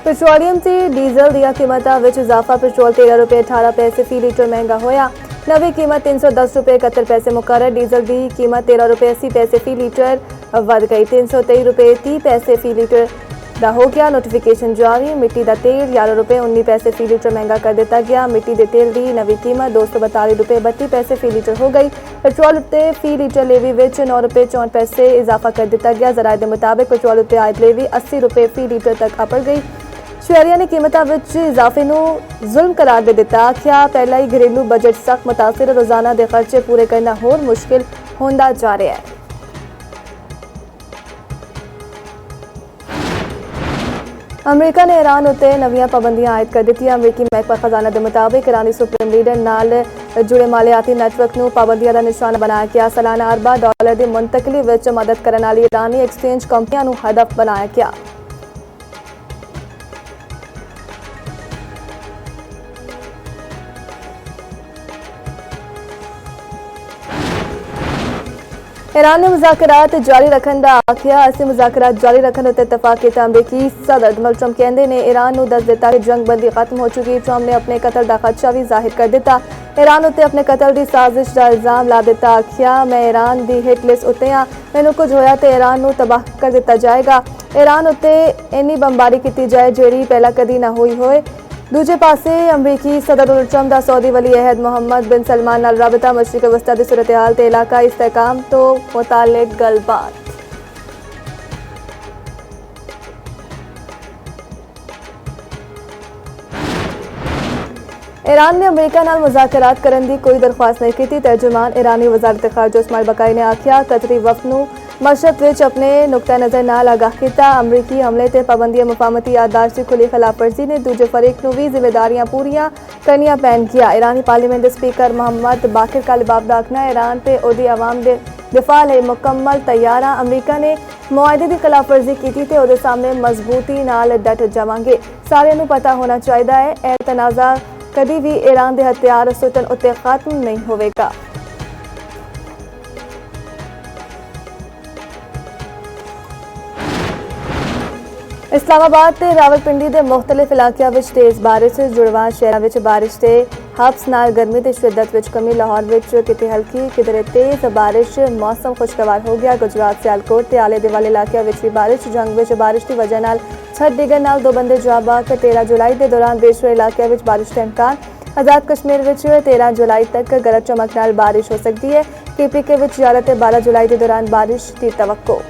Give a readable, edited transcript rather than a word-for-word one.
Petroleum ते diesel ਦੀਆਂ ਕੀਮਤਾਂ ਵਿੱਚ ਇਜ਼ਾਫਾ। पेट्रोल 13 रुपये 18 पैसे फी लीटर महंगा होया। नवी कीमत 310 रुपये 71 पैसे मुकर्रर। डीजल की कीमत 13 रुपये 80 पैसे फी लीटर बढ़ गई। 323 रुपये 30 पैसे फी लीटर ਦਾ ਹੋ ਗਿਆ। ਨੋਟੀਫਿਕੇਸ਼ਨ ਜਾਰੀ। ਮਿੱਟੀ ਦਾ ਤੇਲ 11 रुपये 19 पैसे फी लीटर महंगा कर ਦਿੱਤਾ ਗਿਆ। ਮਿੱਟੀ ਦੇ ਤੇਲ ਦੀ ਨਵੀਂ ਕੀਮਤ 242 रुपये 32 पैसे फी लीटर हो गई। पेट्रोल उत्ते फी लीटर लेवी ਵਿੱਚ 9 रुपये 64 पैसे इजाफा कर ਦਿੱਤਾ ਗਿਆ। ਜ਼ਰਾਏ ਦੇ ਮੁਤਾबिक पेट्रोल उत्ते आयत लेवी 80 रुपये फी लीटर तक अपड़ गई। शहरिया ने कीमतों में इजाफे को जुल्म करार दे दिता। आख्या पहला ही घरेलू बजट सख्त मुतासिर, रोजाना के खर्चे पूरे करना होर मुश्किल होंदा जा रहा है। अमरीका ने ईरान उत्ते नवीं पाबंदियां आयद कर दी। अमरीकी महकमा खजाना के मुताबिक ईरानी सुप्रीम लीडर नाल जुड़े मालियाती नैटवर्क को पाबंदियां का निशाना बनाया गया। सालाना अरबा डॉलर की मुंतकली में मदद करने वाली ईरानी एक्सचेंज कंपनियों को हदफ बनाया गया। ईरान ने मुज़ाकरात जारी रखने का आख्या। असीं मुज़ाकरात जारी रखने उत्ते इतफाक किया। अमरीकी सदर डोनाल्ड ट्रंप कहते हैं ईरान को दस दिता कि जंग बंदी खत्म हो चुकी। ट्रंप ने अपने कतल का खदशा भी जाहिर कर दिता। ईरान उत्ते अपने कतल की साजिश का इल्जाम ला दिता। आख्या मैं ईरान की हिट लिस्ट उत्ते हाँ, मैनू कुछ होया तो ईरान को तबाह कर दिता जाएगा। ईरान उत्ते इन्नी बमबारी की जाए जिहड़ी पहला कदी ना हुई होए। दूजे पासे अमरीकी सदर डोनाल्ड ट्रंप का सऊदी वली अहद मोहम्मद बिन सलमान नाल राबता, मशरिक वस्ता की सूरत हाल ते इलाका इस्तेहकाम तो मुतालिक गलबात। ईरान ने अमरीका नाल मुज़ाकरात करने की कोई दरख्वास्त नहीं की। तर्जुमान ईरानी वजारत खारजा इस्माइल बकाई ने आख्या कतरी वफद नूं मशरक विच अपने नुक्ता नज़र नाल आगाह किया। अमरीकी हमले ते पाबंदियां मुफाहमती याददाश्त की खुली खिलाफवर्जी ने दूजे फरीक नूं भी जिम्मेदारियां पूरियां करनियां पैणगियां। ईरानी पार्लीमेंट के स्पीकर मोहम्मद बाकिर कालिबाफ दा आखना ईरान ते ओहदी अवाम दे दिफा लई मुकम्मल तैयार आ। अमरीका ने मुआहदे की खिलाफवर्जी की ते ओहदे सामने मजबूती नाल डट जावांगे। सारिआं नूं पता होना चाहिए है यह तनाज़ा कदी भी ईरान के हथियार सुटन उत्ते खत्म नहीं होवेगा। इस्लामाबाद ते रावलपिंडी के मुख्तलिफ इलाकों में तेज़ बारिश। जुड़वा शहरों में बारिश से हब्स नाल गर्मी की शिद्दत में कमी। लाहौर में किते हल्की किधरे तेज़ बारिश। मौसम खुशगवार हो गया। गुजरात सियालकोट के आले दुआले इलाकों में भी बारिश। जंग में बारिश की वजह नाल छत डिगन नाल 2 बंदे जाबाक। 13 जुलाई के दौरान देशभर इलाकों में बारिश का इम्कान। आज़ाद कश्मीर में 13 जुलाई तक गरज चमक नाल बारिश हो सकती है। KPK में 11 ते 12 जुलाई के दौरान बारिश की तवक्को।